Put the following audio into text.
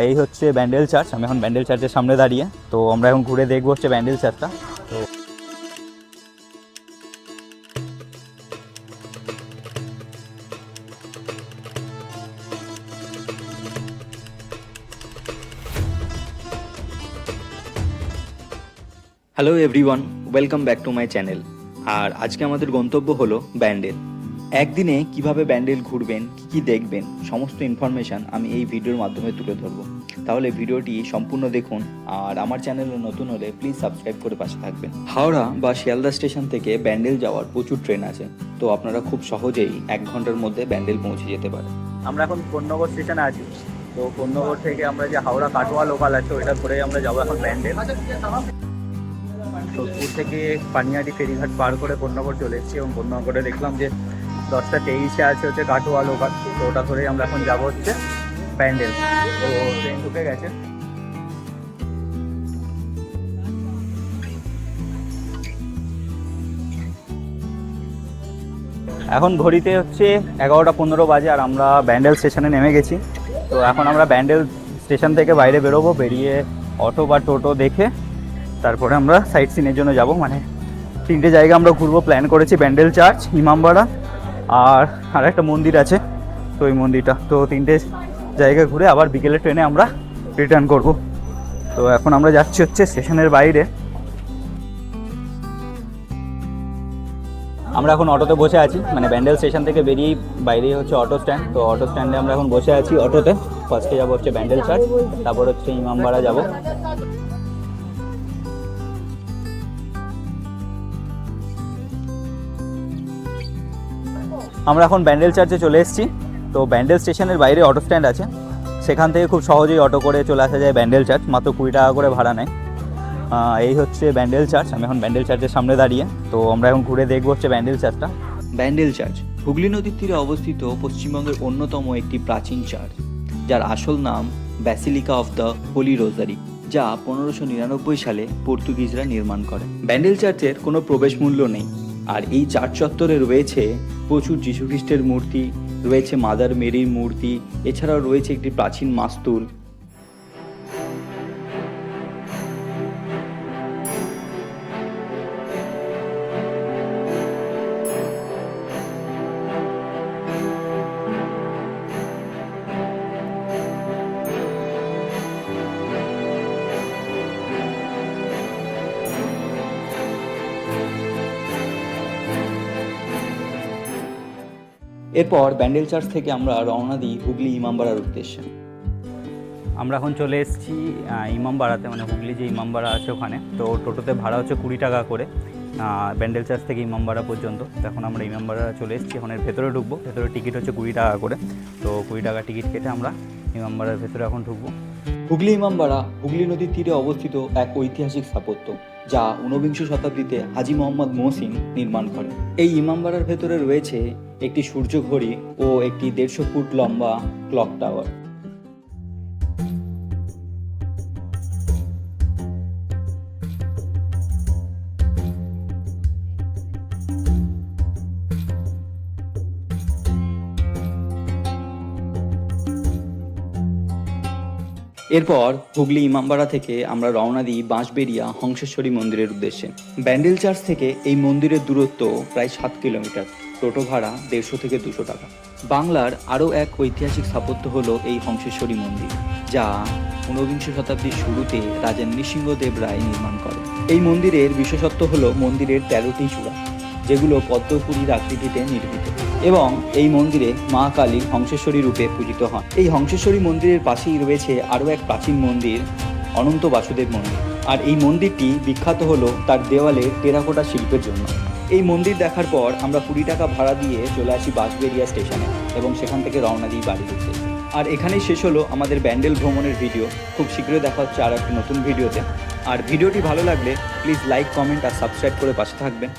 এই হচ্ছে ব্যান্ডেল চার্চ। আমি এখন ব্যান্ডেল চার্চের সামনে দাঁড়িয়ে, তো আমরা এখন ঘুরে দেখবো হচ্ছে ব্যান্ডেল চার্চটা। তো hello everyone, welcome back to my channel. আর আজকে আমাদের গন্তব্য হলো ব্যান্ডেল। একদিনে কিভাবে ব্যান্ডেল ঘুরবেন, কী কী দেখবেন, সমস্ত ইনফরমেশান আমি এই ভিডিওর মাধ্যমে তুলে ধরবো। তাহলে ভিডিওটি সম্পূর্ণ দেখুন, আর আমার চ্যানেলে নতুন হলে প্লিজ সাবস্ক্রাইব করে পাশে থাকবেন। হাওড়া বা শিয়ালদা স্টেশন থেকে ব্যান্ডেল যাওয়ার প্রচুর ট্রেন আছে, তো আপনারা খুব সহজেই 1 ঘন্টার মধ্যে ব্যান্ডেল পৌঁছে যেতে পারেন। আমরা এখন কোন্নগর স্টেশনে আছি, তো কোন্নগর থেকে আমরা যে হাওড়া কাটোয়া লোকাল আছে ওইটা ধরেই আমরা যাবো এখন ব্যান্ডেল। সোদপুর থেকে পানিহাটি ফেরিঘাট পার করে কোন্নগর চলে এসেছি, এবং কোন্নগরে দেখলাম যে 10টা 23-এ আছে হচ্ছে কাটোয়া লোকাল, তো ওটা ধরেই আমরা এখন যাবো হচ্ছে ব্যান্ডেল। তো ট্রেন ঢুকে গেছে। এখন ঘড়িতে হচ্ছে 11টা 15 বাজে, আর আমরা ব্যান্ডেল স্টেশনে নেমে গেছি। তো এখন আমরা ব্যান্ডেল স্টেশন থেকে বাইরে বেরোবো, বেরিয়ে অটো বা টোটো দেখে তারপরে আমরা সাইট সিনের জন্য যাব। মানে 3টে জায়গা আমরা ঘুরবো প্ল্যান করেছি, ব্যান্ডেল চার্চ, ইমামবাড়া আর একটা মন্দির আছে, তো ওই মন্দিরটা। তো 3টে জায়গা ঘুরে আবার বিকেলের ট্রেনে আমরা রিটার্ন করব। তো এখন আমরা যাচ্ছি হচ্ছে স্টেশনের বাইরে। আমরা এখন অটোতে বসে আছি, মানে ব্যান্ডেল স্টেশন থেকে বেরিয়েই বাইরেই হচ্ছে অটো স্ট্যান্ড। তো অটো স্ট্যান্ডে আমরা এখন বসে আছি অটোতে। ফার্স্টে যাবো হচ্ছে ব্যান্ডেল চার্চ, তারপর হচ্ছে ইমামবাড়া যাব। আমরা এখন ব্যান্ডেল চার্চে চলে এসেছি। তো ব্যান্ডেল স্টেশনের বাইরে অটো স্ট্যান্ড আছে, সেখান থেকে খুব সহজেই অটো করে চলে আসা যায় ব্যান্ডেল চার্চ, মাত্র 20 টাকা করে ভাড়া নেয়। এই হচ্ছে ব্যান্ডেল চার্চ। আমি এখন ব্যান্ডেল চার্চের সামনে দাঁড়িয়ে, তো আমরা এখন ঘুরে দেখবো হচ্ছে ব্যান্ডেল চার্চটা। ব্যান্ডেল চার্চ হুগলি নদীর তীরে অবস্থিত পশ্চিমবঙ্গের অন্যতম একটি প্রাচীন চার্চ, যার আসল নাম ব্যাসিলিকা অফ দ্য হোলি রোজারি, যা 1599 সালে পর্তুগিজরা নির্মাণ করে। ব্যান্ডেল চার্চের কোনো প্রবেশ মূল্য নেই, আর এই চার্চ চত্বরে রয়েছে প্রচুর যীশুখ্রিস্টের মূর্তি, রয়েছে মাদার মেরির মূর্তি, এছাড়াও রয়েছে একটি প্রাচীন মাস্তুল। এরপর ব্যান্ডেল চার্চ থেকে আমরা রওনা দিই হুগলি ইমামবাড়ার উদ্দেশ্যে। আমরা এখন চলে এসেছি ইমামবাড়াতে, মানে হুগলি যে ইমামবাড়া আছে ওখানে। তো টোটোতে ভাড়া হচ্ছে 20 টাকা করে ব্যান্ডেল চার্চ থেকে ইমামবাড়া পর্যন্ত। তো এখন আমরা ইমামবাড়া চলে এসেছি, এখন এর ভেতরে ঢুকবো। ভেতরে টিকিট হচ্ছে 20 টাকা করে, তো 20 টাকা টিকিট কেটে আমরা ইমামবাড়ার ভেতরে এখন ঢুকবো। হুগলি ইমামবাড়া হুগলি নদীর তীরে অবস্থিত এক ঐতিহাসিক স্থাপত্য, যা 19 শতাব্দীতে হাজি মোহাম্মদ মহসিন নির্মাণ করেন। এই ইমামবাড়ার ভেতরে রয়েছে একটি সূর্য ঘড়ি ও একটি 150 ফুট লম্বা ক্লক টাওয়ার। এরপর হুগলি ইমামবাড়া থেকে আমরা রওনা দিই বাঁশবেড়িয়া হংসেশ্বরী মন্দিরের উদ্দেশ্যে। ব্যান্ডেল চার্চ থেকে এই মন্দিরের দূরত্ব প্রায় 7 কিলোমিটার, টোটো ভাড়া 150 থেকে 200 টাকা। বাংলার আরও এক ঐতিহাসিক স্থাপত্য হলো এই হংসেশ্বরী মন্দির, যা 19 শতাব্দীর শুরুতে রাজা নৃসিংহদেব রায় নির্মাণ করেন। এই মন্দিরের বিশেষত্ব হলো মন্দিরের 13টি চূড়া, যেগুলো পদ্মপুরীর আকৃতিতে নির্মিত, এবং এই মন্দিরে মা কালী হংসেশ্বরী রূপে পূজিত হন। এই হংসেশ্বরী মন্দিরের পাশেই রয়েছে আরও এক প্রাচীন মন্দির, অনন্ত বাসুদেব মন্দির। আর এই মন্দিরটি বিখ্যাত হলো তার দেওয়ালে টেরাকোটা শিল্পের জন্য। এই মন্দির দেখার পর আমরা 20 টাকা ভাড়া দিয়ে চলে আসি বাঁশবেড়িয়া স্টেশনে, এবং সেখান থেকে রওনা দিই বাড়ির উদ্দেশ্যে। আর এখানেই শেষ হলো আমাদের ব্যান্ডেল ভ্রমণের ভিডিও। খুব শীঘ্রই দেখা হচ্ছে আর একটি নতুন ভিডিওতে। আর ভিডিওটি ভালো লাগলে প্লিজ লাইক, কমেন্ট আর সাবস্ক্রাইব করে পাশে থাকবেন।